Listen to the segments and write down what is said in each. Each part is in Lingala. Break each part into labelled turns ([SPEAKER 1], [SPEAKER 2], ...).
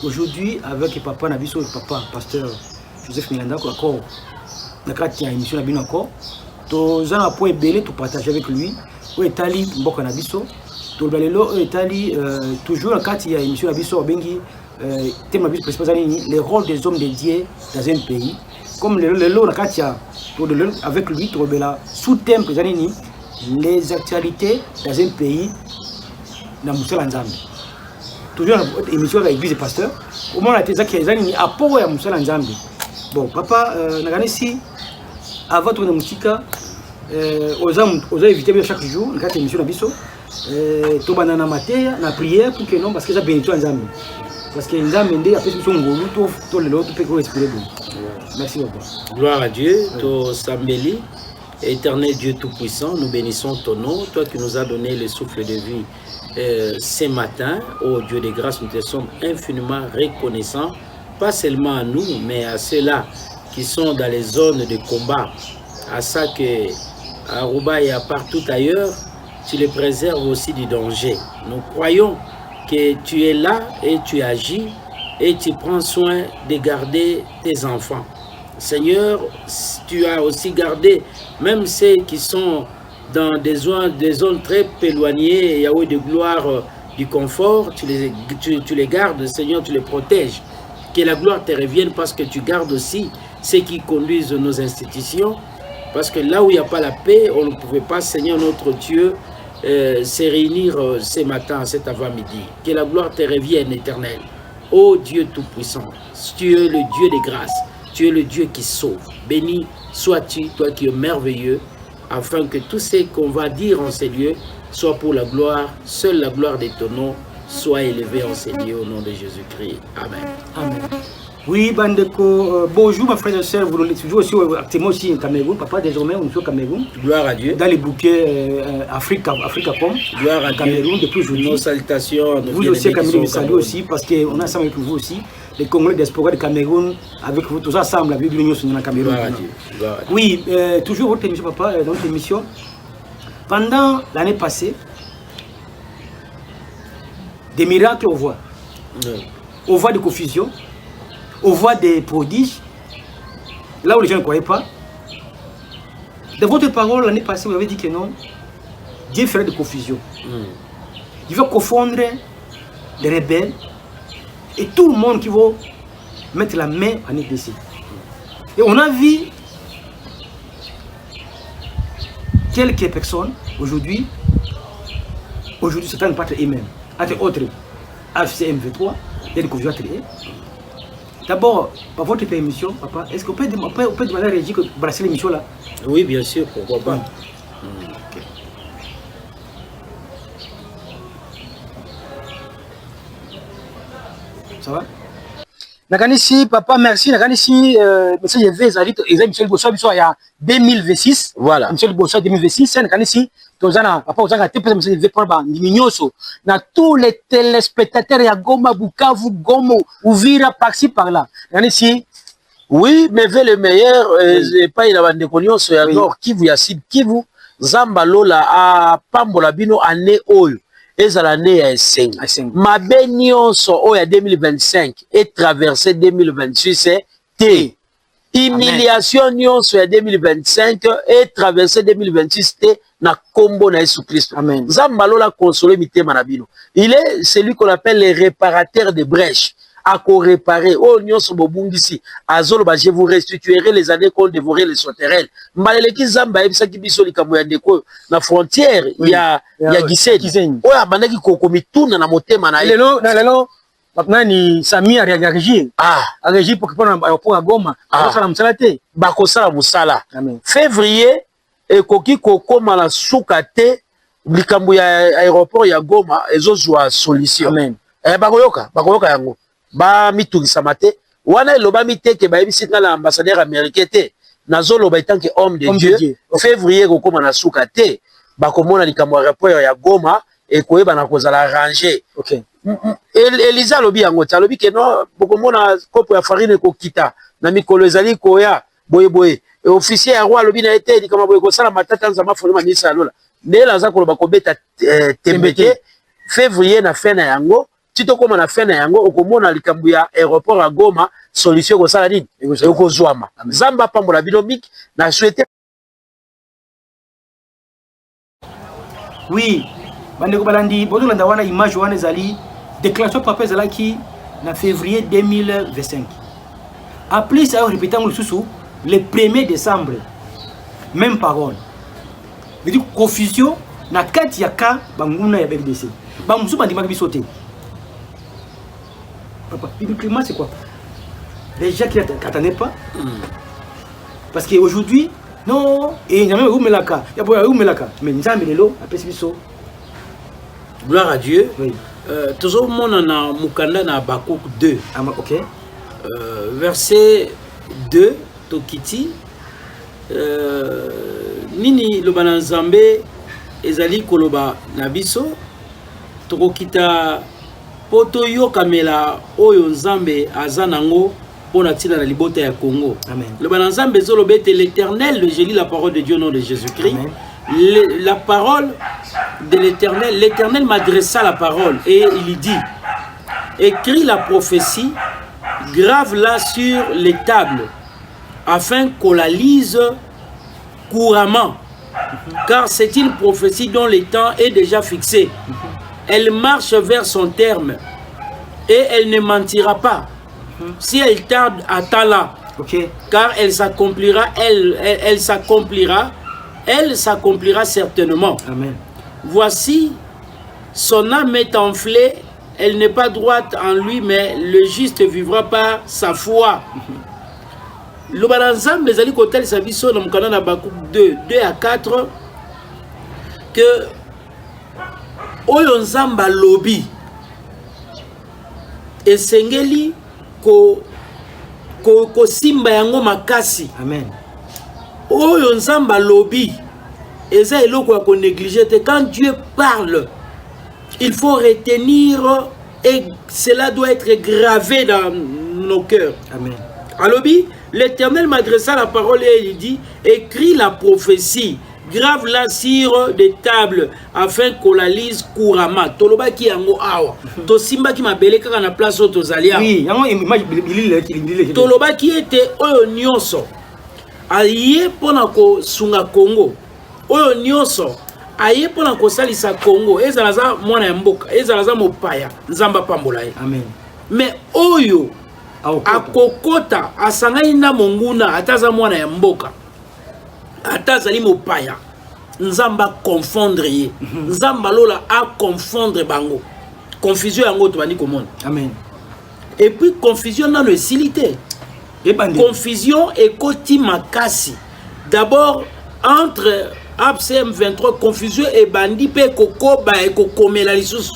[SPEAKER 1] aujourd'hui avec papa Nabiso et papa pasteur Joseph Milanda encore nakati ya émission na bino encore to zana point belé to partager avec lui o etali mboka na biso to balelo o etali toujours nakati ya émission na biso bengi thème na biso principal les rôles des hommes dédiés dans un pays comme le nakati ya avec lui to bela sous thème présani les actualités dans un pays na musala nzambe toujours émission avec l'église et pasteur au moment la teza qui ezani ni apport ya musala nzambe. Bon papa nakanisi avant de musica osa éviter bien chaque jour dans cette émission na biso to banana matin na prière pour que non parce que ça bénit nzambe parce que nzambe ndé après son ngolu to le l'autre peut respirer bon. Merci papa.
[SPEAKER 2] Gloire à Dieu, to sambeli. Éternel Dieu Tout-Puissant, nous bénissons ton nom, toi qui nous as donné le souffle de vie ce matin. Ô Dieu de grâce, nous te sommes infiniment reconnaissants, pas seulement à nous, mais à ceux-là qui sont dans les zones de combat, à ça que à Aruba et à partout ailleurs, tu les préserves aussi du danger. Nous croyons que tu es là et tu agis et tu prends soin de garder tes enfants. Seigneur, tu as aussi gardé même ceux qui sont dans des zones très éloignées, Yahweh de gloire, du confort, tu les gardes, Seigneur, tu les protèges. Que la gloire te revienne parce que tu gardes aussi ceux qui conduisent nos institutions. Parce que là où il n'y a pas la paix, on ne pouvait pas, Seigneur notre Dieu, se réunir ce matin, cet avant-midi. Que la gloire te revienne, éternel. Ô Dieu Tout-Puissant, tu es le Dieu des grâces. Tu es le Dieu qui sauve. Béni sois-tu, toi qui es merveilleux, afin que tout ce qu'on va dire en ces lieux soit pour la gloire, seule la gloire de ton nom soit élevée en ces lieux au nom de Jésus-Christ. Amen.
[SPEAKER 1] Amen. Oui, Bandeko, bonjour mes frères et sœurs, vous êtes toujours aussi activement aussi au Cameroun, papa désormais on est au Cameroun.
[SPEAKER 2] Gloire à Dieu.
[SPEAKER 1] Dans les bouquets Africacom.
[SPEAKER 2] Gloire à
[SPEAKER 1] Cameroun
[SPEAKER 2] Dieu.
[SPEAKER 1] Depuis aujourd'hui.
[SPEAKER 2] Nos salutations.
[SPEAKER 1] Vous aussi Cameroun, nous saluons aussi parce qu'on est ensemble avec vous aussi. Les Congolais diaspora de Cameroun, avec vous tous ensemble, avec l'Union sur Cameroun.
[SPEAKER 2] Gloire à Dieu. Gloire à Dieu.
[SPEAKER 1] Oui, toujours votre émission, papa, dans notre émission. Pendant l'année passée, des miracles on voit. On voit des confusions, on voit des prodiges, là où les gens ne croyaient pas. Dans votre parole, l'année passée, vous avez dit que non, Dieu ferait des confusions. Il va confondre les rebelles et tout le monde qui va mettre la main en église. Et on a vu quelques personnes aujourd'hui, Satan pas être eux-mêmes, entre autres, AFCM23, il y a des confusions entre eux. D'abord, par votre permission, papa, est-ce qu'on peut demander à la régie de brasser l'émission là?
[SPEAKER 2] Oui, bien sûr, pourquoi pas.
[SPEAKER 1] Okay. Ça va? Nakanisi, papa, merci. Nakanisi, monsieur Yves Azali, Michel Bosso, il y a 2026.
[SPEAKER 2] Voilà.
[SPEAKER 1] Michel Bosso 2026. Nakanisi, Tozana, papa, Ozana, monsieur Yves Pramba, Nimignoso. Na tous les téléspectateurs, il y a Goma, Bukavu, Gomo, Ouvira, par-ci, par-là. Nakanisi.
[SPEAKER 3] Oui, mais vers le meilleur, pas il a des cognos sur la nord, Kivu, Yassib, Kivu, Zambalola, à Pambola, Bino, année Oyo. Et ça l'année à 5. Ma bénion so ya 2025 et traversé 2026 c'est T. Humiliation nyon so ya 2025 et traversé 2026 T na combo na Jésus Christ.
[SPEAKER 1] Amen.
[SPEAKER 3] Zambalola consolé mité manabino. Il est celui qu'on appelle le réparateur de brèches. À réparer, oh nyon so bobungisi, azolo ba je vous restituerai les années qu'on dévorait les sauterelles. Maleleki zamba ebisa kibiso likambo ya ndeko na frontière ya Gisenyi. Oh abandaki kokomituna na motema na
[SPEAKER 1] lelo maintenant ni Sami a réagi. A réagi pour répondre à Goma. Bakosala musala te.
[SPEAKER 3] Bakosala musala.
[SPEAKER 1] Amen.
[SPEAKER 3] Février ekoki kokoma na suka te likambo ya aéroport ya Goma ezozwa solution.
[SPEAKER 1] Amen.
[SPEAKER 3] Bakoyoka yango. Ba mitungisa mate wana eloba miteke ba ebisi na l'ambassadeur américain te nazolo ba itanke homme de Dieu. Okay. Février kokoma na suka te bakomona likambo aéroport ya Goma ekoyeba na kozala arranger.
[SPEAKER 1] Okay.
[SPEAKER 3] Elisa lobi yango talobi ke no bokomona kopo ya farine kokita na mikolo ezali koya boye officier ya roi lobi na ete likama boye kosala matata nzama fonema misa lola ndela za koloba kobeta tembeke février na fin na yango tito koma na fin na yango okomona likambo ya aéroport à Goma solution ko sala nini ekozwama nzamba pambola bino miki na souhaiter.
[SPEAKER 1] Oui, bandeko balandi bozo landa wana image wana ezali déclaration papa ezalaki na février 2025. En plus ça répété le sous le 1er décembre même parole. Veut dire confusion na kati ya ka banguna ya BDC. Ba musu bandimaki bisoté. Papa, publiquement c'est quoi? Les gens qui n'attendaient pas. Parce qu'aujourd'hui, non, et il y a même où Melaka, il y a où Melaka, mais nous avons mis l'eau, après c'est ça.
[SPEAKER 2] Gloire à Dieu.
[SPEAKER 1] Oui.
[SPEAKER 2] Toujours mon na Mukanda na Habakkuk 2.
[SPEAKER 1] Ah, ok.
[SPEAKER 2] Verset 2, Tokiti. Nini loba na Nzambe ezali koloba na biso tokokita poto yo kamela oyo Nzambe azanango pona tina na libota ya Congo.
[SPEAKER 1] Amen.
[SPEAKER 2] Loba na Nzambe zolobete l'Éternel, je lis la parole de Dieu au nom de Jésus-Christ. La parole de l'Éternel, l'Éternel m'adressa la parole et il dit: écris la prophétie, grave-la sur les tables afin qu'on la lise couramment, car c'est une prophétie dont le temps est déjà fixé. Elle marche vers son terme et elle ne mentira pas. Si elle tarde, attends-la,
[SPEAKER 1] ok,
[SPEAKER 2] car elle s'accomplira, elle s'accomplira certainement.
[SPEAKER 1] Amen.
[SPEAKER 2] Voici, son âme est enflée, elle n'est pas droite en lui, mais le juste vivra par sa foi. Le balanzam les ali kotel sabiso na mukana na Habakkuk 2 à 4 que oyo nzamba lobi esengeli ko simba yango makasi.
[SPEAKER 1] Amen.
[SPEAKER 2] Oyo nzamba lobi eza eloko ya ko négliger te. Quand Dieu parle, il faut retenir et cela doit être gravé dans nos cœurs.
[SPEAKER 1] Amen.
[SPEAKER 2] Alobi, l'Éternel m'adressa la parole et il dit: écris la prophétie, grave-la sur des tables afin qu'on la lise couramment. Toloba ki yango awa. To simba ki mabele kaka na place o tozalia.
[SPEAKER 1] Oui, yango image bilili.
[SPEAKER 2] Toloba ki ete oyo nyonso aye pona ko sunga Congo. Oyo nyonso aye pona ko salisa Congo. Ezala za mwana ya mboka, ezala za mopaya, nzamba pambola ye.
[SPEAKER 1] Amen.
[SPEAKER 2] Mais oyo akokota asangani na monguna ataza mwana ya mboka atazali mopaya nzamba confondre ye. Nzamba lola a confondre bango. Confusion yango to bandi komona.
[SPEAKER 1] Amen.
[SPEAKER 2] Et puis confusion nano esilité. Confusion ekoti makasi. D'abord entre APCM 23 confusion et bandi pe kokoba e kokomela lisusu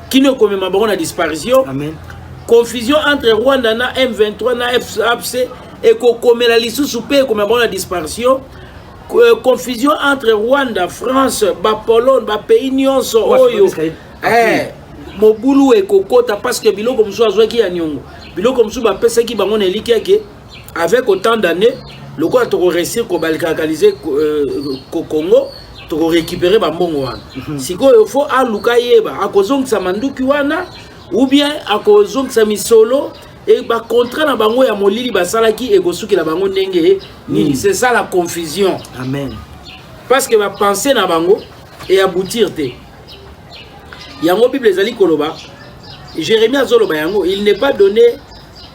[SPEAKER 2] kino komema bango na disparition.
[SPEAKER 1] Amen.
[SPEAKER 2] Confusion entre Rwanda na M23 na FAPC et kokomela lisusu pe komema bango na disparition. Confusion entre Rwanda, France, Pologne, pays nyonso oyo mobulu e kokota parce que biloko musu azwaki ya nyongo. Biloko musu bapesaki bango na eliki yake avec autant d'années loko to réussir ko balkaliser Congo to récupérer ba mbongo wana. Siko il faut aluka yeba akozongisa manduki wana ou bien akozongisa misolo et ba contrat na bango ya molili basalaki ekosuki la bango ndenge nini. C'est ça la confusion.
[SPEAKER 1] Amen.
[SPEAKER 2] Parce que va penser na bango et aboutir te. Yango Bible ezali koloba Jérémie azoloba yango, il n'est pas donné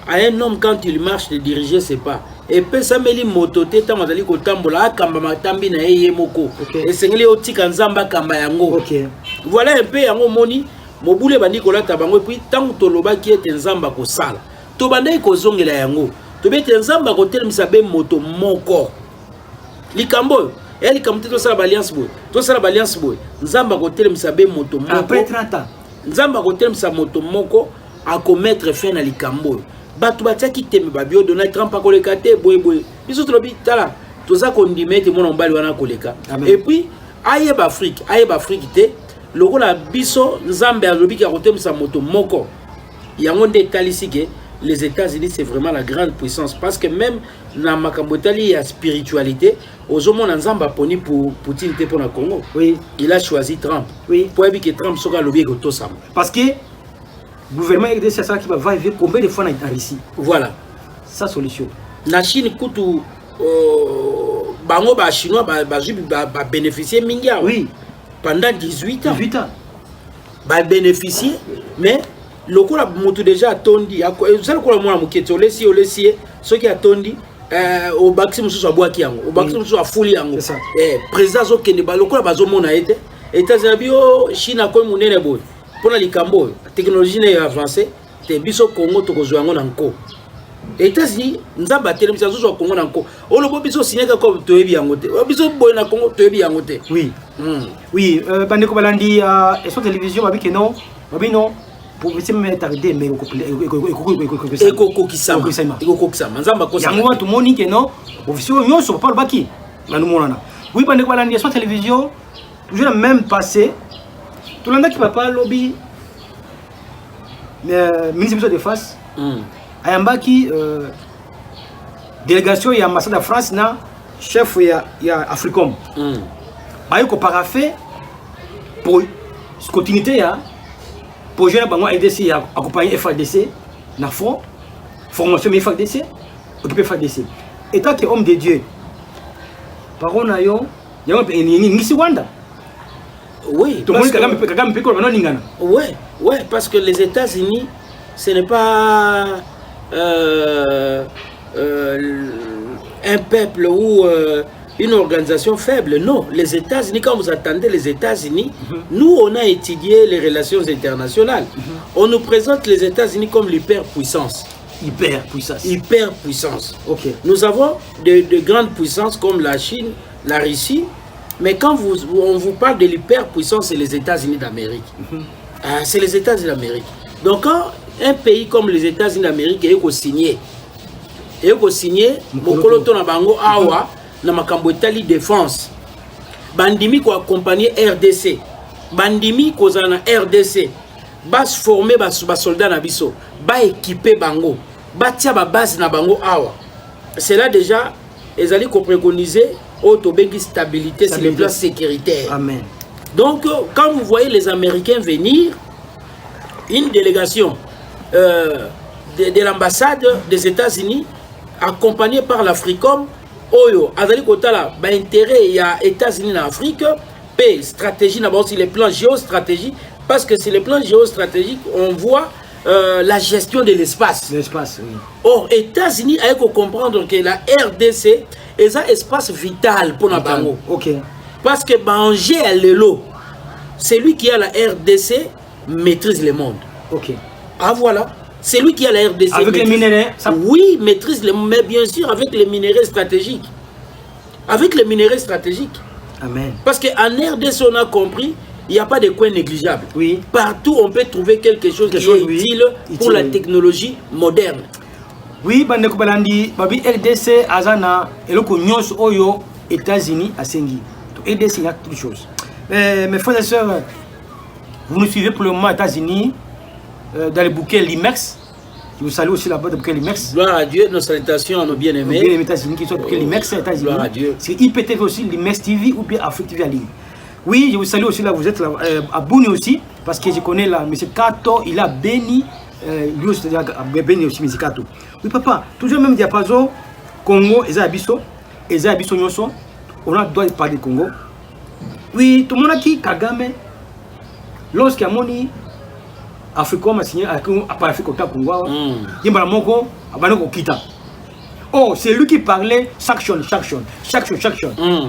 [SPEAKER 2] à un homme quand il marche de diriger ses pas. Et pe sameli motote ta mazali ko tambola akamba matambi na yeye moko. Et sengeli otika nzamba kamba yango.
[SPEAKER 1] OK.
[SPEAKER 2] Voilà un peu yango moni mobule bandi kolata bango et puis tant toloba ki ete nzamba ko sala. To bandai ko zongela yango. To bete nzamba ko telemisa be moto moko. Likambo et likambo to sala alliance boy. To sala alliance boy. Nzamba ko telemisa be moto moko.
[SPEAKER 1] Après 30 ans.
[SPEAKER 2] Nzamba ko telemisa moto moko a commettre fin na likambo. Batu bataki teme babio Donald Trump akoleka te boy biso trobi tala toza kondimete mona mbali wana koleka. Et puis ayeba Afrique te lokola biso nzambe alobi ka kotemisa moto moko yango nde talisi ke les États-Unis c'est vraiment la grande puissance parce que même na makambo tali ya spiritualité ozomona nzamba poni pour Poutine te pona Congo.
[SPEAKER 1] Oui,
[SPEAKER 2] il a choisi Trump.
[SPEAKER 1] Oui,
[SPEAKER 2] pour que Trump soka lobi ko tosama
[SPEAKER 1] parce que gouvernement RDC ça qui va vivre combien de fois en Russie.
[SPEAKER 2] Voilà.
[SPEAKER 1] Ça solution.
[SPEAKER 2] La Chine coûte bango ba chinois ba bénéficier mingia.
[SPEAKER 1] Oui.
[SPEAKER 2] Pendant 18 ans.
[SPEAKER 1] 18 ans.
[SPEAKER 2] Ba bénéficier mais lokola moto déjà atondi ça lokola mwana moketo olesi ceux qui atondi au bakisi mususu abwaki yango au bakisi mususu afuli yango président zokende ba lokola bazomona ete États-Unis bio Chine ko munene boy pona likambo technologie ne avancée te biso Congo tokozwa yango na nko États-Unis nzamba tele biso zo Congo na nko olobo biso signeka ko toyebi yango te biso boy na Congo toyebi yango te.
[SPEAKER 1] Oui. Oui, bandeko balandi et sur télévision babi que non pour essayer de m'arrêter mais
[SPEAKER 2] ekokokisama nzamba kosa
[SPEAKER 1] yango tout moni que non officiel nyonso pas le baki manu monana. Oui, bandeko balandi sur télévision toujours le même passé tout le monde qui papa lobby ministre de face ayambaki délégation ya ambassade de France na chef ya Africom bayo ko parafé pour continuité ya projet na bango RDC ya accompagner FARDC na fond formation mais FARDC occupé FARDC étant que homme de Dieu parole na yo ngisi Wanda.
[SPEAKER 2] Oui,
[SPEAKER 1] tout le monde
[SPEAKER 2] oui, parce que les États-Unis ce n'est pas un peuple ou une organisation faible. Non, les États-Unis, quand vous attendez les États-Unis, nous, on a étudié les relations internationales. On nous présente les États-Unis comme l'hyperpuissance. Hyperpuissance.
[SPEAKER 1] Okay.
[SPEAKER 2] Nous avons de grandes puissances comme la Chine, la Russie, mais quand on vous parle de l'hyperpuissance, c'est les États-Unis d'Amérique. C'est les États-Unis d'Amérique. Donc, quand un pays comme les États-Unis d'Amérique est signé, Mokoloto na bango awa na makambo etali défense, bandimi ko accompagner RDC, bandimi ko na RDC, bas former bas soldats na biso, ba équiper bango, ba tia ba base na bango awa. C'est là déjà ils allaient préconiser autobengi stabilité sur le plan sécuritaire.
[SPEAKER 1] Amen.
[SPEAKER 2] Donc quand vous voyez les Américains venir, une délégation de l'ambassade des États-Unis accompagnée par l'Africom, Oyo, Azali Kotala, intérêt il y a États-Unis en Afrique, paix, stratégie d'abord sur les plans géostratégiques, parce que sur les plans géostratégiques, on voit la gestion de l'espace.
[SPEAKER 1] L'espace, oui.
[SPEAKER 2] Or, États-Unis a comprendre que la RDC est un espace vital pour notre bango.
[SPEAKER 1] Ok.
[SPEAKER 2] Parce que Banger à l'élo, celui qui a la RDC maîtrise le monde.
[SPEAKER 1] Ok.
[SPEAKER 2] Ah voilà. C'est lui qui a la RDC.
[SPEAKER 1] Avec les minéraux ça...
[SPEAKER 2] Oui, maîtrise les... mais bien sûr avec les minéraux stratégiques. Avec les minéraux stratégiques.
[SPEAKER 1] Amen.
[SPEAKER 2] Parce qu'en RDC, on a compris, il n'y a pas de coin négligeable.
[SPEAKER 1] Oui.
[SPEAKER 2] Partout, on peut trouver quelque chose qui est utile pour la technologie moderne.
[SPEAKER 1] Oui, bandeko balandi, babi RDC azana eloko nyos oyo États-Unis à Sengi. RDC il y a toutes choses. Mes frères et sœurs, vous nous suivez pour le moment aux États-Unis dans le bouquet Limex. Je vous salue aussi là-bas dans le bouquet Limex.
[SPEAKER 2] Gloire à Dieu, nos salutations à nos bien-aimés.
[SPEAKER 1] Bien aimés États-Unis qui sont le bouquet Limex aux États-Unis.
[SPEAKER 2] Gloire à Dieu.
[SPEAKER 1] C'est IPTV aussi, Limex TV ou bien Afrique TV à ligne. Oui, je vous salue aussi là, vous êtes là, à Bouni aussi, parce que je connais là, M. Kato, il a béni, lui aussi, il a béni aussi M. Kato. Oui, papa, toujours même diapason, Congo, Eza Abisso, Nyonso, on a droit de parler de Congo. Oui, tout le monde a qui, Kagame, lorsqu'il y a moni, Africain m'a signé, à Afrique au Congo, il y a un moko, à Kita. Oh, c'est lui qui parlait chaque chose.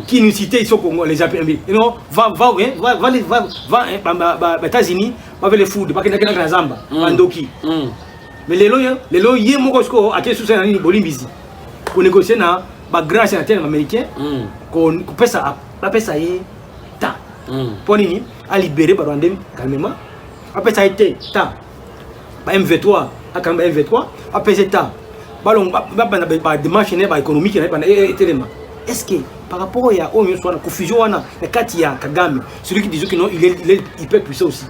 [SPEAKER 1] Qui nous citait ici au Congo, les appels. Non, va aux États-Unis, va vers les fous, pas qu'il y a Zamba, Mandoki. Mais les loyers, il y a mon à quel souci dans Bolivie. Pour négocier na, grand sénateur américain, qu'on peut ça, ta. Pour nini, à libérer par Rwandais calmement. Après ça a été ta. M23, à M23, après c'est ta. Démarche économique est-ce que par rapport à la confusion Kagame, celui qui dit que non, il peut puisser aussi.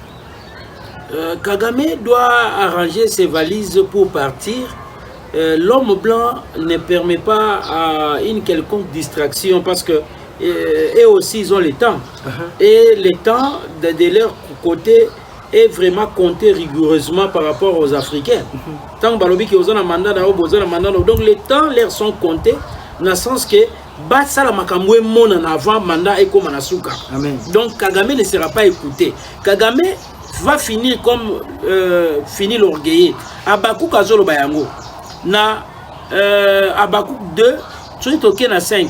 [SPEAKER 2] Kagame doit arranger ses valises pour partir. L'homme blanc ne permet pas à une quelconque distraction parce que eux aussi ils ont le temps. Et le temps de leur côté, est vraiment compté rigoureusement par rapport aux Africains. Tant que balobi qui ont un mandat donc les temps leur sont comptés dans le sens que Batsala makamwe mon en avant mandat et comme Anasuka. Donc Kagame ne sera pas écouté. Kagame va finir comme finir l'orgueil. Abakou Kazolo Bayango. Na Abakou 2, tu es toqué na 5.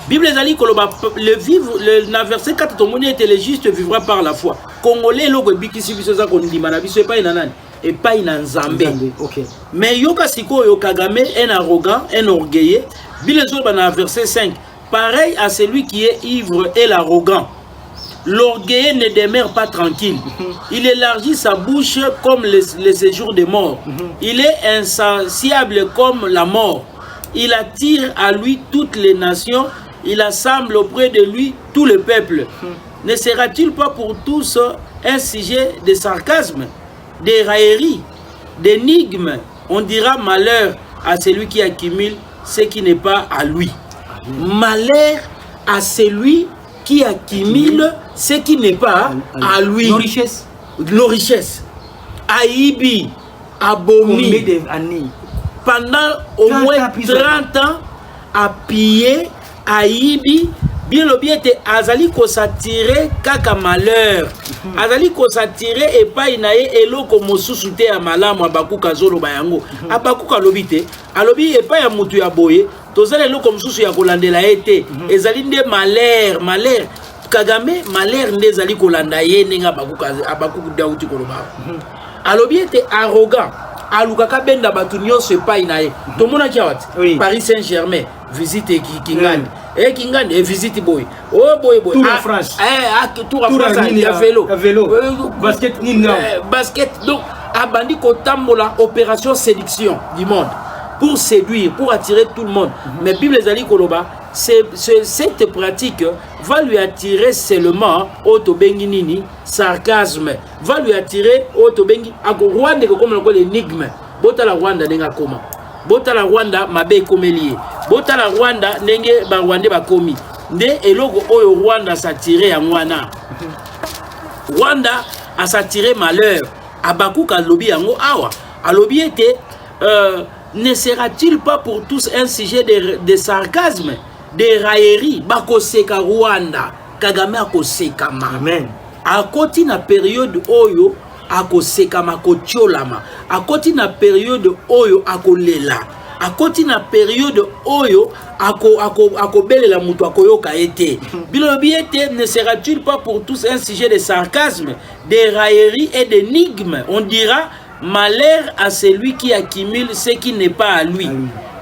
[SPEAKER 2] Bible Zali Koloba, le vivre, le verset 4, ton monde était le juste vivra par la foi. Congolais, logo bikisi bisoza kondi manabiso et pas inanani. Et pas inanzambe.
[SPEAKER 1] Okay.
[SPEAKER 2] Mais Yoka Siko Yo Kagame, un arrogant, un orgueilleux. Bible Zoli dans verset 5. Pareil à celui qui est ivre et l'arrogant. L'orgueilleux ne demeure pas tranquille. Il élargit sa bouche comme le séjour des morts. Il est insatiable comme la mort. Il attire à lui toutes les nations. Il assemble auprès de lui tout le peuple. Ne sera-t-il pas pour tous un sujet de sarcasme, de raillerie, d'énigmes? On dira malheur à celui qui accumule ce qui n'est pas à lui. Malheur à celui qui accumule ce qui n'est pas à lui.
[SPEAKER 1] Nos richesses.
[SPEAKER 2] Nos richesses. Aïbi, abomi. Pendant au moins 30 ans, à piller, aïbi, bien le bien était azali ko s'attirer kaka malheur. Azali ko s'attirer et pas inaye elo ko mosusute ya malamu abaku kazolo bayango. Abaku kalobite, alobi et pas ya mutu ya boye, tozale elo ko mosusu ya kolandela ete. Ezali nde malheur. Kagame malheur nde ezali kolanda ye nenga abaku dauti koloba. Alobi ete arrogant. Alukaka benda batu nyonso epai na ye. Tomona kiawat. Paris Saint-Germain visite Kingani. Kingani visite boy. Oh boy.
[SPEAKER 1] Tour en France.
[SPEAKER 2] Tour en France il y a vélo.
[SPEAKER 1] Basket nina.
[SPEAKER 2] Basket donc abandi ko tambola opération séduction du monde pour séduire, pour attirer tout le monde. Mais Bible ezali koloba, cette pratique va lui attirer seulement autobengi nini sarcasme, va lui attirer autobengi ako Rwanda comme l'énigme. Bota la Rwanda nenga koma. Bota la Rwanda mabe komelie. Bota la Rwanda nenge ba Rwanda ba komi. Nde eloko oyo Rwanda s'attirer ya mwana. Rwanda a s'attirer malheur. Abaku ka lobi yango awa. Alobi était ne sera-t-il pas pour tous un sujet de sarcasme, de raillerie? Bako seka Rwanda, Kagame ako sekama.
[SPEAKER 1] Amen.
[SPEAKER 2] A koti na période oyo ako sekama ko tiolama. A koti na période oyo ako lela. A koti na période oyo ako belela mutu ako yoka ete. Bilobi ete ne sera-t-il pas pour tous un sujet de sarcasme, de raillerie et d'énigmes? On dira malheur à celui qui accumule ce qui n'est pas à lui.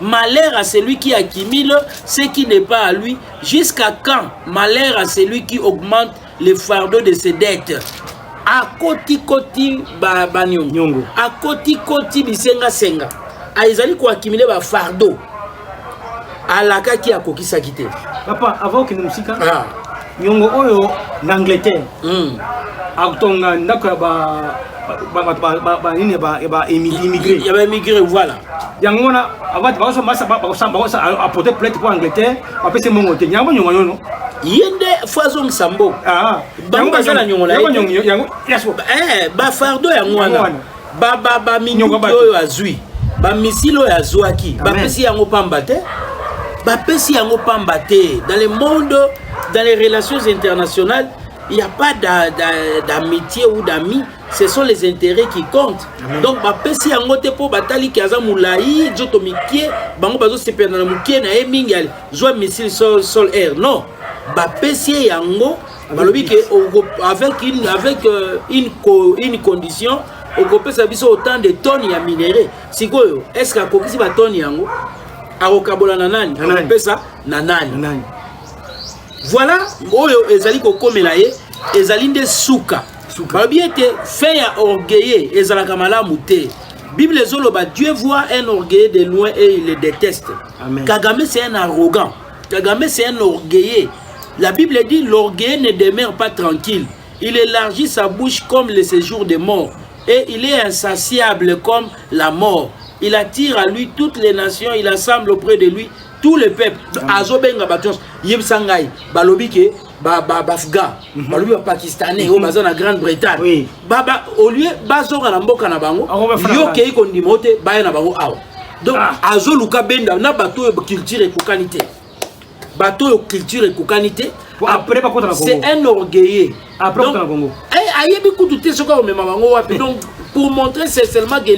[SPEAKER 2] Malheur à celui qui accumule ce qui n'est pas à lui. Jusqu'à quand? Malheur à celui qui augmente le fardeau de ses dettes. A koti banyongo. A koti bisenga senga. A ezali ko accumuler ba fardeau. Alaka ki akokisa kite.
[SPEAKER 1] Papa, avant que nous sika. Nyongo oyo n'Angleterre. Akutonga ndako immigré.
[SPEAKER 2] Il y avait immigré, voilà.
[SPEAKER 1] Yangona, avant de apporter plainte pour Angleterre, après c'est mon côté. Yango nyongo no.
[SPEAKER 2] Yende foison sambo. Banga zala nyongo la. Ba fardo ya ngwana. Ba minyogo oyo azui. Ba misilo ya zwaki. Ba pesi yango pambate. Ba pesi yango pambate. Dans le monde, dans les relations internationales, il n'y a pas d'amitié ou d'amis, ce sont les intérêts qui comptent. Amen. Donc, si on a pour batali qui a moulaï, jotomikie, bango bazo se perdre dans le mouké na emingal, joie missile sol air. Non, si yango, avec une condition, on peut savoir autant de tonnes à minerais. Si quoi, est-ce qu'à quoi si va tonne yango, à okabola nanani, on peut ça nanani. Voilà, oyo ezali ko komelaye, ezali nde suka. Babi était fait à orgueilleux, ezalaka malamu te. Bible zoloba, Dieu voit un orgueilleux de loin et il le déteste. Amen. Kagame c'est un arrogant. Kagame c'est un orgueilleux. La Bible dit l'orgueilleux ne demeure pas tranquille. Il élargit sa bouche comme le séjour des morts et il est insatiable comme la mort. Il attire à lui toutes les nations, il assemble auprès de lui tout le peuple. Azobenga batos yebsangai balobi ke Afghan, balobi ba Pakistanais, au bazan na Grande-Bretagne.
[SPEAKER 1] Oui.
[SPEAKER 2] Au lieu bazonga na mboka na bango, yo kei ko ndimote ba na bango awa. Donc azo luka benda na bato culture et qualité. Bato culture et qualité.
[SPEAKER 1] Après pas contre la Congo.
[SPEAKER 2] C'est un orgueilleux.
[SPEAKER 1] Après contre la Congo.
[SPEAKER 2] Ayebi kututé ce ko mema bango wapi. Donc pour montrer c'est seulement que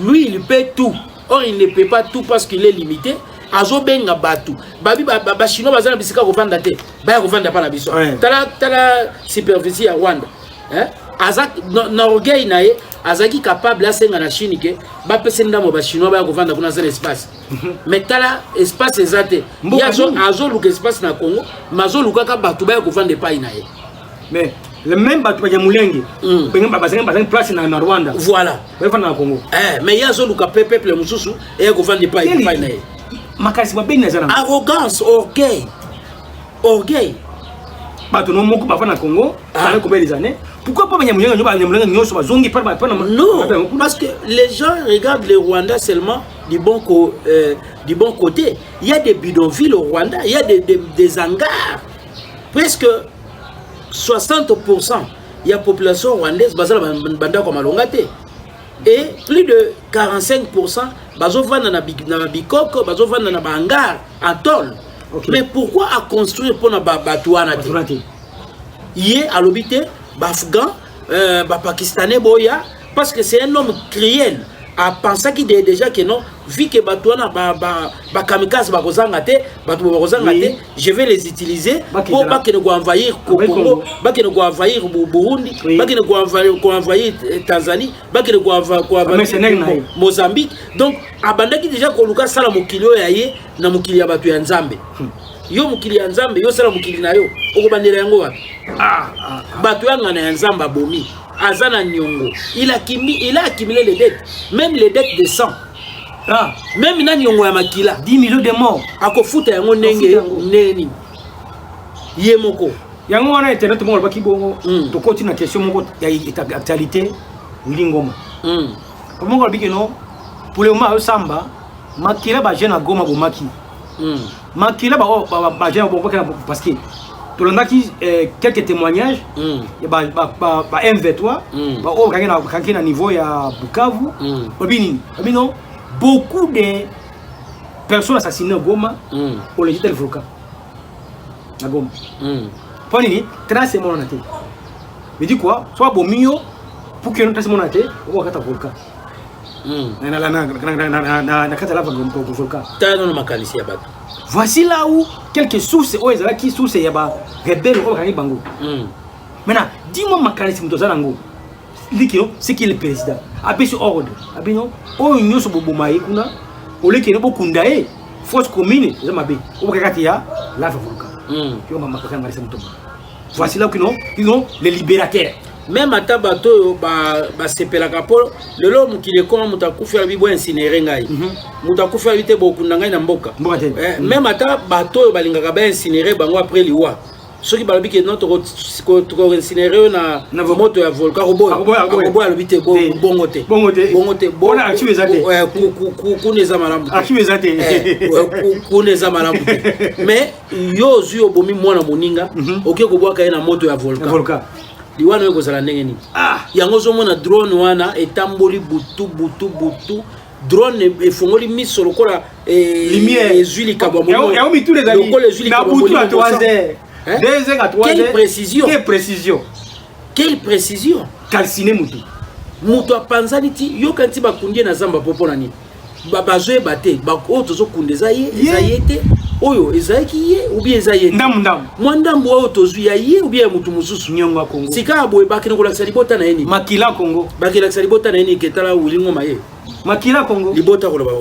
[SPEAKER 2] lui il peut tout. Or il ne peut pas tout parce qu'il est limité. Azo benga batu. Babi ba chinois bazana bisika ko vanda te. Ba ko vanda pa na biso. Tala superficie ya Rwanda. Hein? Azak na orgueil nae azaki capable à senga na Chine ke ba pese ndamo ba chinois ba ko vanda kuna za espace. Mais tala espace ezate. Yazo azo luka espace na Congo, mazo luka ka batu ba ko vanda pa inae.
[SPEAKER 1] Mais le même batu ya Mulenge. Benga bazana place na Rwanda.
[SPEAKER 2] Voilà.
[SPEAKER 1] Ba vanda na Congo.
[SPEAKER 2] Mais yazo luka peuple mususu e ko vanda pa inae. Arrogance, orgueil.
[SPEAKER 1] Congo, pourquoi pas
[SPEAKER 2] non, parce que les gens regardent le Rwanda seulement du bon côté. Il y a des bidonvilles au Rwanda, il y a des hangars. Presque 60% il y a population rwandaise comme Alongate. Et plus de 45% bazo vanda na bikoko, bazo vanda na hangar en tôle. Mais pourquoi à construire pour na batouana te? Yé à l'obité, Afghan, Pakistanais boya, parce que c'est un homme cruel. À penser qu'il est déjà que non, vu que batouana kamikaze je vais les utiliser pour pas qu'ils ne envahir Congo, pas qu'ils ne envahir Burundi, pas qu'ils ne envahir Tanzanie, pas qu'ils ne envahir Mozambique. Donc abandaki déjà ko luka sala mokilio yaye na mokili ya batu ya Nzambe. Yo mokili ya Nzambe yo sala mokili na yo okobandela yango wapi? Batu ya ngana ya Nzamba bomi. Azana Nyongo, il a accumulé les dettes, même les dettes de sang. Même na Nyongo ya makila
[SPEAKER 1] 10 millions de morts.
[SPEAKER 2] Akofuta yango nenge neni. Yemoko.
[SPEAKER 1] Yango wana internet mo baki bongo. To continue question moko ya actualité Ngoma. Comment on dit que non? Pour le moment Samba, makila ba jeune Goma bomaki. Makila ba jeune parce que tout le monde quelques témoignages, M23, au niveau ya Bukavu, beaucoup de personnes assassinées au Goma pour le jeter le volcan. À Goma. Pour nini, trace mon até. Mais dit quoi? Soit bon mieux pour que nous trace mon até, on va le volcan. Voici là où quelques sources qui sources y a rebelles au Bango. Maintenant, dis-moi ma mécanisme de Zarango. Dis-moi c'est qui est le président. Après ce ordre, après non, on y a ce bobomaï kuna, au lieu qu'il y ait beaucoup d'aïe, force commune, je m'appelle. Au Kakatia, la volcan. Voici là où non, les libérateurs.
[SPEAKER 2] Même à Tabato, sepela kapolo, le l'homme qui est comme Moutakoufia Bibo incinéré ngai. Moutakoufia vite beaucoup nangai na mboka. Même à Tabato, balingaka ba incinéré bango après liwa. Ceux qui balabi que notre incinéré na moto ya volcan robo alobite bongote. Bongote.
[SPEAKER 1] Bona active zate.
[SPEAKER 2] Kuneza malamu.
[SPEAKER 1] Active zate.
[SPEAKER 2] Kuneza malamu. Mais yo zuyo bomi mwana moninga, oké ko boaka na moto ya volcan. Liwana yoko zala ndenge ni. Yango zomona drone wana etamboli butu drone efongoli miso lokola
[SPEAKER 1] lumière
[SPEAKER 2] ezuli kabwa momo.
[SPEAKER 1] Yango mitu les amis.
[SPEAKER 2] Lokola ezuli
[SPEAKER 1] kabwa momo. À 3 heures. 2 heures à 3 heures.
[SPEAKER 2] Quelle précision. Quelle précision.
[SPEAKER 1] Calciné mutu.
[SPEAKER 2] Mutu apanzani ti yo kanti bakundie na zamba popo na ni. Bazoe bate bako tozo kundeza yete. Oyo ezaki ye ou bien ezaye
[SPEAKER 1] ndam
[SPEAKER 2] mwandambo oyo tozuya ye ou bien mutu mususu
[SPEAKER 1] nyonga Congo
[SPEAKER 2] sika boye bakino kolakisa libota na eni
[SPEAKER 1] makila Congo
[SPEAKER 2] bakilakisa libota na eni ketala ulingo maye
[SPEAKER 1] makila Congo
[SPEAKER 2] libota ko ba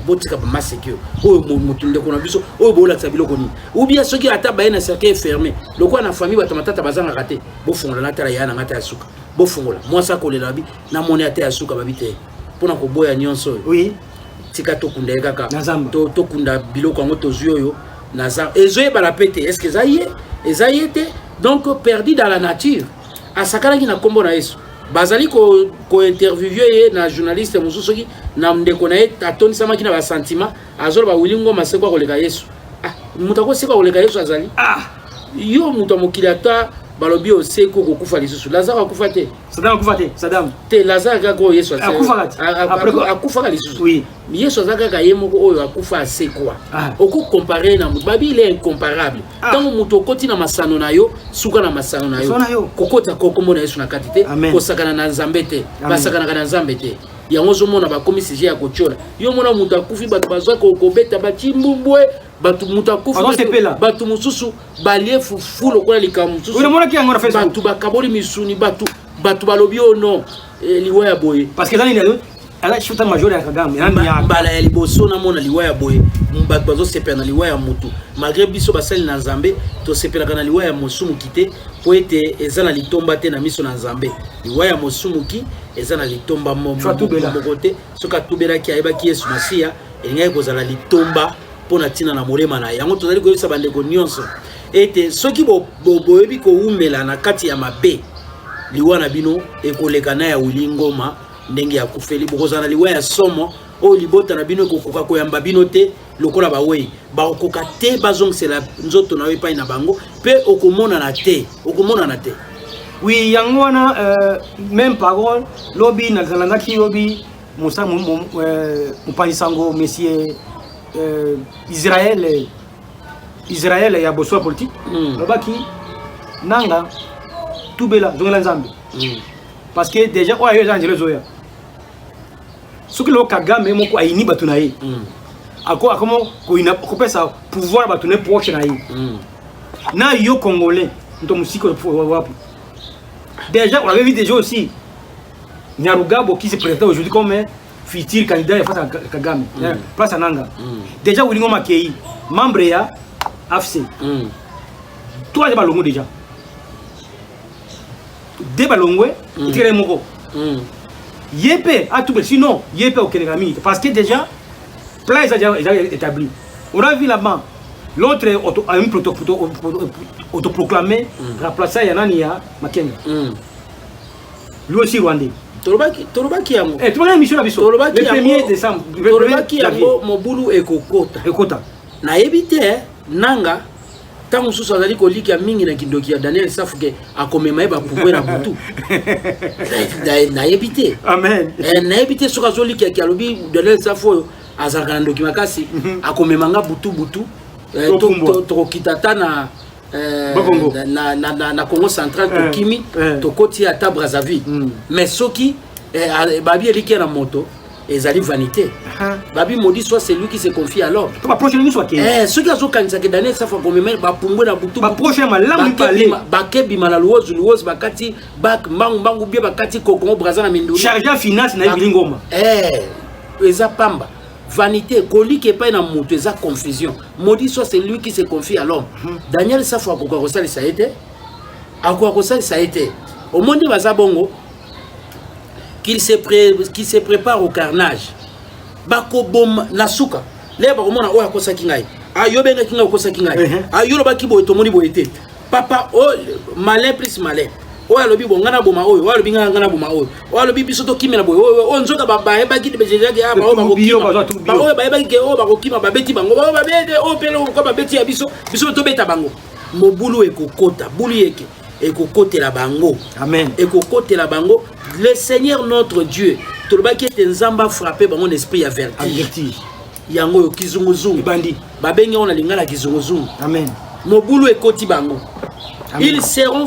[SPEAKER 2] botika ba masekio oyo mutu ndeko na biso oyo bolakisa biloko ni ou bien soki ata ba na cercle fermé lokwa na famille batamatata bazanga kate bo fongola na tala yana ngata ya suka bo fongola mwasa kolela bi na moni ata ya suka babite pona ko boya nyonso
[SPEAKER 1] oui
[SPEAKER 2] tika tokunda kaka tokunda biloko ngo tozuyo naza ezoye bala pete est-ce que ezayete donc perdu dans la nature asakala ki na kombo na Yesu bazali ko interviewer na journaliste mususoki na ndeko na ye atoni sama ki na ba sentiment azolo ba wilingo maseko koleka Yesu mutako seko koleka Yesu azali yo muto mokili ata balobi oseko kokufa lisusu Lazare akufa te
[SPEAKER 1] Saddam
[SPEAKER 2] te Lazare kaka oyo Yesu
[SPEAKER 1] akufa
[SPEAKER 2] lisusu
[SPEAKER 1] oui
[SPEAKER 2] Yesu aza kaka ye moko oyo akufa asekwa okocompare na mutu babi il est incomparable ntango mutu okoti na masano na yo suka na masano na yo kokota kokomona Yesu na kati te kosakana na Nzambe te basakanaka na Nzambe te yango ozomona bakomi sujet ya kotiola yo mona mutu akufi bato bazwa kobeta bacimbumbwe bato mutu akufi bato mosusu balie fufu lokola likambo mosusu bato bakaboli misuni bato balobi o non liwa ya boye
[SPEAKER 1] parce que ala chuta major ya Kagame
[SPEAKER 2] mbala ya liboso na mona liwa ya boye bato bazosepela na liwa ya mutu malgré biso basali na Nzambe tosepelaka na liwa ya mosumuki te po ete eza na litomba te na miso na Nzambe liwa ya mosumuki eza na litomba moko te soki atubelaki ayebaki Yesu Masiya elingaki kozala litomba mpo na ntina na molema na yango tozali koyebisa bandeko nyonso ete soki boyebi kowumela na kati ya mabe liwa na bino ekoleka na ya Willy Ngoma ndenge ya kufeli bokozala na liwa ya somo oyo libota na bino ekokoka koyamba bino te lokola bawei bakokoka te bazongisela nzoto na yo epai na bango mpe okomonana te
[SPEAKER 1] oui yango wana même parole lobi nazalandaki lobi mopanzi sango monsieur Israël ya boso politique lobaki nanga tubela zongela Nzambe parce que déjà oyo eza njelo zoya soki lo Kagame moko ayini bato na ye akomo kopesa pouvoir bato ne proche na ye na yo congolais nto musiko wapi déjà on avait vu déjà aussi Nyarugabo qui se présente aujourd'hui comme futur candidat face à Kagame place à Nanga déjà Willy Ngoma Kei membre ya AFC toi de balongo déjà de balongo tiré moko yépé à tout sinon yépé au Kenegami parce que déjà plan est déjà établi on a vu là-bas l'autre a un autoproclamé remplaçant Yanani ya Makenga lui aussi rwandais
[SPEAKER 2] Torobaki yango
[SPEAKER 1] tobaki mission na biso le 1er décembre
[SPEAKER 2] torobaki yango mobulu ekokota na yebite nanga tango susu azali kolika mingi na kindoki ya Daniel Safuke akomema eba pouvoir na butu na yebite
[SPEAKER 1] amen
[SPEAKER 2] na yebite soka zolika ki alobi Daniel Safuke azalaka na ndoki makasi akomema nga butu tokokitata na na Congo central tokimi tokoti ata Brazzaville mais soki babi eliki na moto ezali vanité babi modi soit celui qui se confie alors
[SPEAKER 1] to ba prochaine soit
[SPEAKER 2] soki azokanisa ke Daniel Safa komema ba pumbwe na butu
[SPEAKER 1] ba prochaine malamu parler
[SPEAKER 2] bakebi malaluozu luozu bakati bak mbangu bien bakati Congo Brazzaville na minduli
[SPEAKER 1] chargé finance na Willy Ngoma
[SPEAKER 2] eza pamba vanité kolike pas na moto eza confusion modi soit celui qui se confie à l'homme Daniel Safa akoka kosali sa été au monde baza bongo qu'il se prépare au carnage bako bom nasuka le ba komona oya kosaki ngai ayo benga kinga kosaki ngai ayo lobaki boye tomoni boye te papa o malin plus malin oya lobi bonga na boma oyo oya lobi nganga na boma oyo oya lobi biso to kimela boye o nzoka baba eba kiti bejejaki aba o ba o ba eba ki o ba kokima babeti bango ba babete o pele ko babeti ya biso to beta bango mobulu ekokota bulu yeke ekokotela bango
[SPEAKER 1] amen
[SPEAKER 2] ekokotela bango le Seigneur notre Dieu tolobaki ete Nzamba frappé bango l'esprit ya vertige yango yo kizunguzungu
[SPEAKER 1] bandi
[SPEAKER 2] babengi on a lingala kizunguzungu
[SPEAKER 1] amen
[SPEAKER 2] mobulu ekoti bango ils seront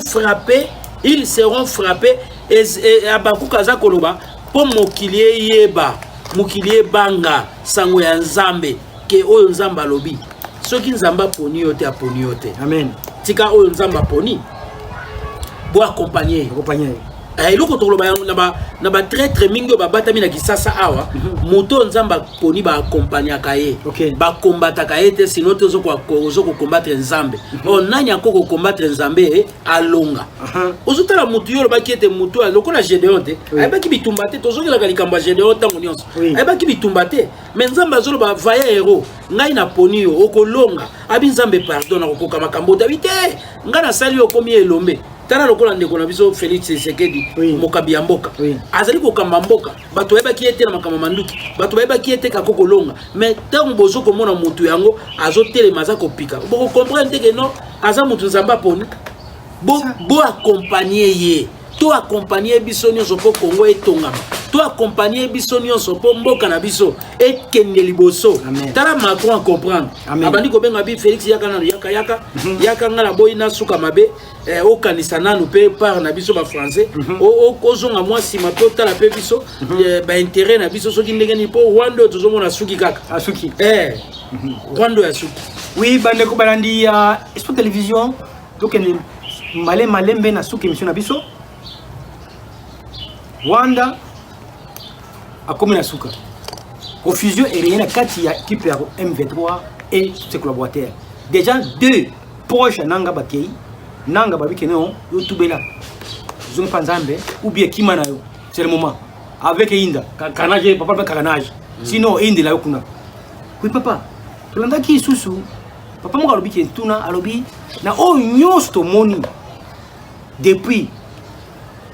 [SPEAKER 2] frappés et abakuka za koloba po mokili yeba mokili banga sango ya Nzambe ke oyo Nzamba lobi soki Nzamba poni yote aponi yote
[SPEAKER 1] amen
[SPEAKER 2] tika oyo Nzamba poni bo accompagner eloko toloba na ba traître mingi ba batami na kisasa awa moto Nzamba poni ba accompagner kaye ba combattre kaye te sinon tozo ko combattre Nzambe on nanya ko combattre Nzambe alonga ozutala mutu yo ba kiete mutu lokola Gédéon te ayeba ki bitumba te tozo kila likambo Gédéon tango nyonso ayeba ki bitumba te mais Nzamba azolo ba vaya héros ngai na poni yo okolonga abi Nzambe pardon na kokoka makambo tabite nga na sali yo komi elombe tala lokola ndeko na biso Félix Tshisekedi mokabi ya mboka azali kokamba mboka bato bayeba ki ete na makama manduki bato bayeba ki ete kakoko longa mais tango bozo komona mutu yango azotelema aza kopika boko comprendre que non aza mutu nzamba poni bo accompagner ye to accompagner biso nyonso po Congo etongama to accompagner biso nyonso po mboka na biso ekende liboso tala Macron a comprendre abandi ko benga bi Félix yaka ngala boyi na suka mabe o kanisa nanu pe par na biso ba français o kozonga mwa sima to tala pe biso ba intérêt na biso soki ndenge ni po Rwanda tozomona suki kaka
[SPEAKER 1] asuki
[SPEAKER 2] Rwanda ya suki
[SPEAKER 1] oui bande ko balandi ya Sport Télévision donc malembe na suki émission na biso Rwanda a comme la souka. Confusion et rien à kati ya équipe ya M23 et ses collaborateurs. Déjà deux proches nanga bakei, nanga babike non, yo tubela. Zone panzambe ou bien kimana yo. C'est le moment. Avec Inda, kanage papa ba kanage. Sinon Inda la yokuna. Oui papa, tulanda ki susu. Papa mo alobi ki tuna alobi na o nyosto moni. Depuis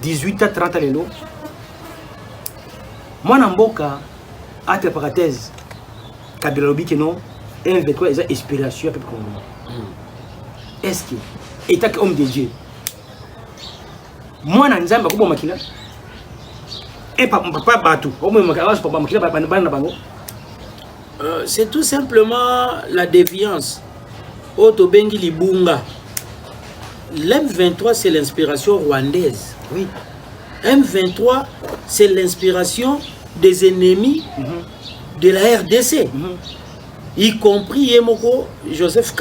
[SPEAKER 1] 18h30 lelo. Mwana mboka entre parenthèses Kabila lobi que non M23 est inspiration pour Congo. Est-ce que état homme de Dieu mwana nzamba ko makila et papa batu au moins makala papa makila bana bango
[SPEAKER 2] c'est tout simplement la déviance auto bengi libunga. L'M23 c'est l'inspiration rwandaise.
[SPEAKER 1] Oui.
[SPEAKER 2] M23 c'est l'inspiration des ennemis de la RDC, y compris Yemoko Joseph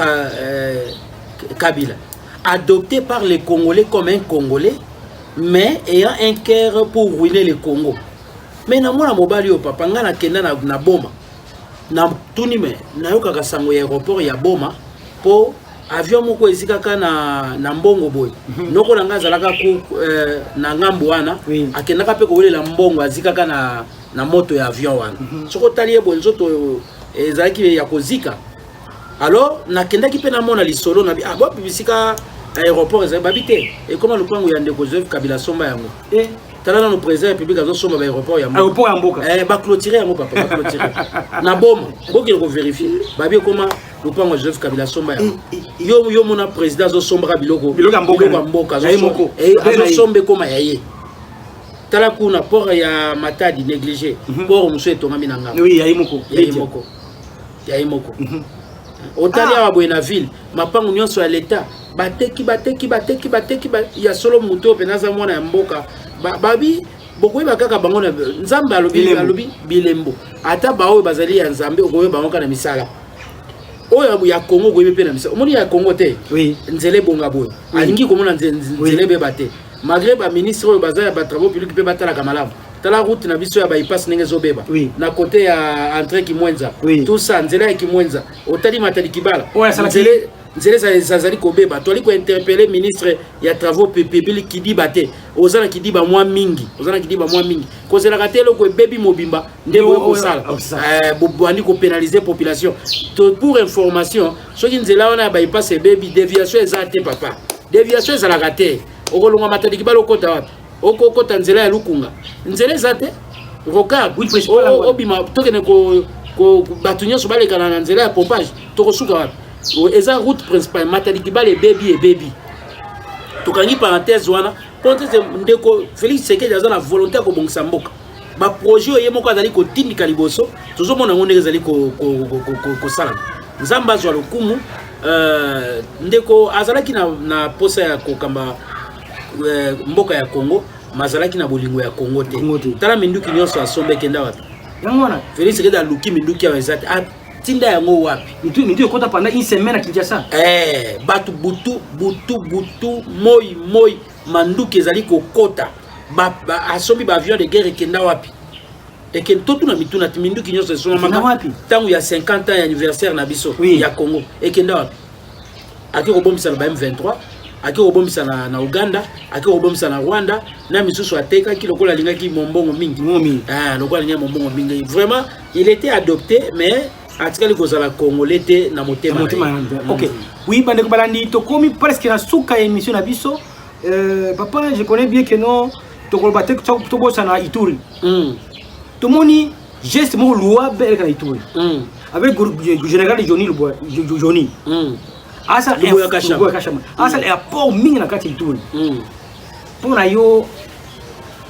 [SPEAKER 2] Kabila, adopté par les Congolais comme un Congolais, mais ayant un cœur pour ruiner le Congo. Mais na mona mobali yo papa nga na kenda na boma na tuni me na yoka kasango ya aéroport ya boma po avion moko ezikaka na mbongo boy noko nanga zalaka ku na ngambo wana akendaka pe ko welela mbongo azikaka na moto ya avion wana soko taliye bo nzoto ezalaki ya kozika alors nakendaki pe na mona lisolo na bo bisika aéroport ezali babite et comment le pango ya ndeko Joseph Kabila somba yango tala no président république azo somba ba aéroport ya
[SPEAKER 1] mboka
[SPEAKER 2] ba clôturer yango papa ba clôturer na boma boki ko vérifier babi comment le pango Joseph Kabila somba yango yo mona président azo somba biloko
[SPEAKER 1] ya mboka
[SPEAKER 2] azo sombe koma yaye tala kuna port ya Matadi négligé port muso etongami na ngamba
[SPEAKER 1] oui yayi moko
[SPEAKER 2] otali ya Buena Ville mapango nyonso ya l'état bateki ya solo muto penaza mwana ya mboka babi bokoyi bakaka bango na nzambe alobi bilembo ata baoyo bazali ya nzambe okoyi bango na misala oyo ya Congo koyi pe na misala omoni ya Congo te nzele bonga boyo alingi komona nzele beba te malgré ba ministre oyo bazali ba travaux publics pe batala kamalamu tala route na biso ya bypass ndenge zobeba na côté ya entrée Kimwenza tout ça nzela ya Kimwenza otali Matadi Kibala nzele zazali kobeba toli ko interpeller ministre ya travaux publics qui dit baté ozana qui dit ba mwa mingi kozela katelo ko bebi mobimba ndebo ko sala bobwandi ko pénaliser population pour information soki nzela wana ba bypass bebi déviation ezate papa déviation ezala raté okolonga Matadi Kibala okota wapi okokota nzela ya Lukunga nzela ezate rocard obima tokene ko batunyo so balekana na nzela ya pompage tokosuka wapi eza route principale Matadi Kibala et baby tokangi parenthèse wana contexte ndeko Félix Tshisekedi aza na volonté ko bongisa mboka ba projet ye moko azali ko tindika liboso tozomona ngonde ezali ko sala nzamba zwa lokumu ndeko azalaki na posa ya kokamba mboka ya Congo mazalaki na bolingo ya Congo te tala minduki nyonso asombe kenda wapi
[SPEAKER 1] yangona
[SPEAKER 2] Félix Tshisekedi aluki minduki ya ezate tinda yango wapi
[SPEAKER 1] mitu kota pendant une semaine à Kinshasa
[SPEAKER 2] batu butu moi manduki ezali kokota asombi ba avion de guerre kenda wapi eke totu na mituna minduki nyonso esoma tangu ya 50 ans ya anniversaire na biso ya Congo ekenda wapi aki kobombisa na ba M23 aki kobombisa na Uganda aki kobombisa na Rwanda na misusu ateka ki lokola lingaki mombongo mingi lokola lingaki mombongo mingi vraiment il était adopté mais atikali kozala congolais te na motema
[SPEAKER 1] OK oui bande ko balandi to komi presque na suka émission na biso papa, je connais bien que non, tu as na Ituri. Tout le monde geste mon loi belle na Ituri. Avec le général Johnny. Asa est apport mingi na kati Ituri. Pour na yo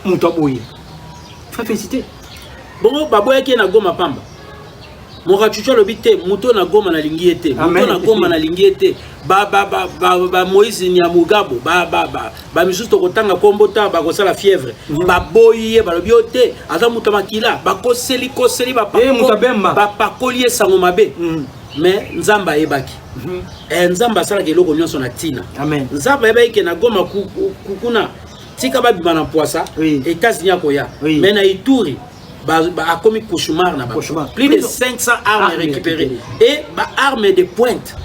[SPEAKER 1] mutoboye. Félicité.
[SPEAKER 2] Bon, baboya qui na goma pamba. Moka chucha lobite muto na goma na lingiete. Muto na goma na lingiete. Ba Moïse Nyamugabo. Ba misusu tokotanga kombota ba kosala fièvre. Ba boye ba lobiote. Aza muto makila. Ba koseli ba pakolier sango mabe. Mais nzamba ebaki. Nzamba sala keloko nyonso na tina.
[SPEAKER 1] Amen.
[SPEAKER 2] Nzamba ebaki na goma kukuna. Tika ba bimana poisa. États-Unis akoya. Mais na Ituri a commis cauchemar na plus de 500 armes récupérées et armes de pointe,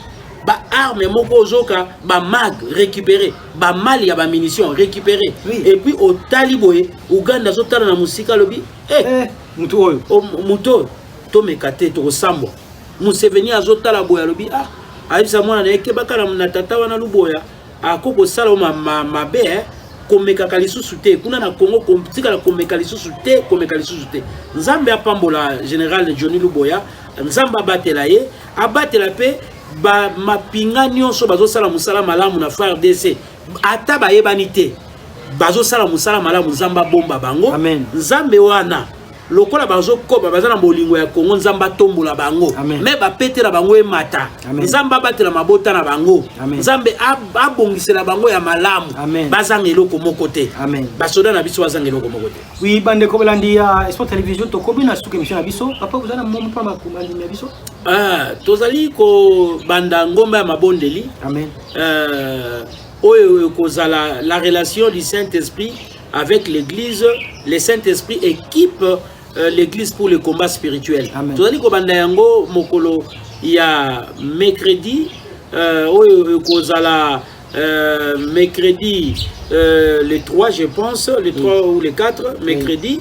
[SPEAKER 2] armes moko zoka mag récupérées, mal ya munitions récupérées et puis au Taliboé Uganda zotala na musika lobi
[SPEAKER 1] muto
[SPEAKER 2] to mekate to sambo Museveni azotala boya lobi aisa mwana na ekebaka na tata wana luboya akoko sala mabe komeka kalisusu te kuna na Congo komtika la komeka lisusu te Nzambe apambola général Johnny Luboya Nzamba abatela ye abatela pe ba mapinga nyonso bazosala musala malamu na FARDC ata bayebani te bazosala musala malamu Nzamba bomba bango.
[SPEAKER 1] Amen.
[SPEAKER 2] Nzambe wana lokola bazokoba bazana bolingo ya Kongo Nzamba tombola bango me bapetela bango emata Nzamba batela mabota na bango Nzambe abongisela bango ya malamu bazanga eloko moko te basoda na biso bazanga eloko moko te.
[SPEAKER 1] Oui, bande ko belandi ya Sport Télévision to kobi na suka émission na biso papa vous ana momo pa makumandi na biso
[SPEAKER 2] tozali ko banda ngomba ya mabondeli oyo kozala la relation du Saint-Esprit avec l'église. Le Saint-Esprit équipe l'église pour le combat spirituel. Tozali ko banda yango mokolo ya mercredi kozala mercredi le 3 je pense le 3 ou le 4 mercredi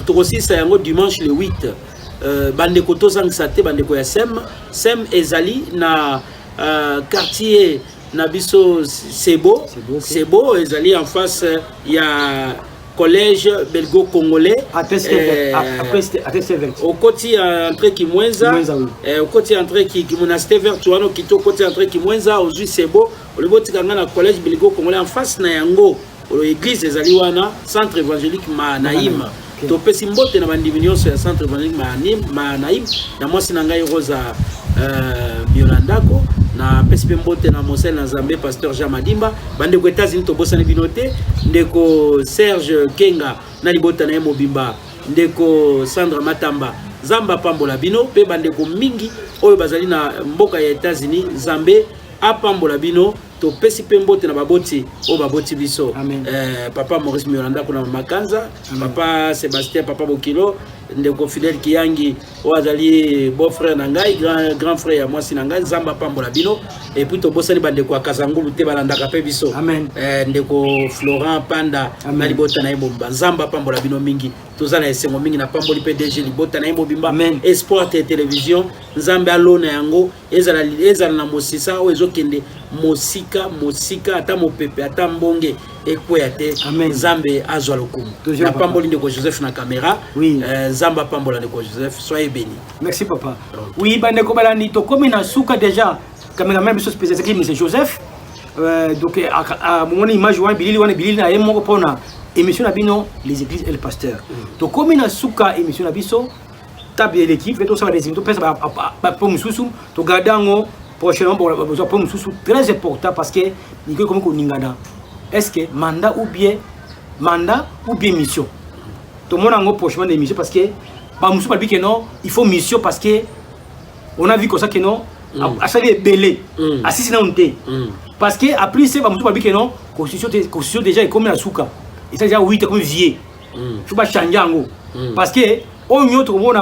[SPEAKER 2] aussi ça yango dimanche le 8 bande ko tozangisa te bande ko ya sem ezali na quartier Nabiso Sebo ezali en face ya collège belgo-congolais au côté entrée qui Mwenza au côté entrée qui monastère vertuano qui au côté entrée qui Mwenza au Sebo au leboti kanga na collège belgo-congolais en face na yango l'église ezali wana centre évangélique Manaïm to pesi mbote na bandiminion sur centre évangélique Manaïm na mwasi na ngai Rosa Biolandako na pesi mbote na Mosel na Zambé pasteur Jean Madimba bande ko États-Unis to bosana binote ndeko Serge Kenga na libota na Mobimba ndeko Sandra Matamba Zamba pambola bino pe bande ko mingi oyo bazali na mboka ya États-Unis Zambé apambola bino to pesi mbote na baboti o baboti biso papa Maurice Miranda kuna Makanza papa Sébastien papa Bokilo ndeko Fidèle Kiyangi o azali beau frère na ngai grand frère ya mwasi na ngai Zamba pambola bino et puis to bosali bande ko Kazangulu te balandaka pe biso ndeko Florent Panda na libota na Ebomba Zamba pambola bino mingi tozana esengo mingi na pamboli PDG libota na Ebomba Espoir Télévision Nzambe alona yango ezala na mosisa o ezokende mosika ata mopepe ata mbonge ekwea te Nzambe azwa lokumu na pamboli ndeko Joseph na caméra Zamba pambola ndeko Joseph soyez béni.
[SPEAKER 1] Merci papa. Oui bande ko balandi to comme na suka déjà caméraman biso spécial qui monsieur Joseph donc à mon image wana bilili na yemo pona émission na bino les églises et les pasteurs to comme na suka émission na biso tabe l'équipe to ça va des to pesa ba pour mususu to gadango prochainement pour mususu très important parce que ni comme ko ningana est-ce que mandat ou bien mission tout le monde a un prochainement d'émission parce que bah mususu pas que non il faut mission parce que on a vu comme ça que non à ça les belé assis na onté parce que après c'est bah mususu pas que non constitution déjà est comme la souka et ça déjà 8 comme vieux faut pas changer parce que on y a tout le monde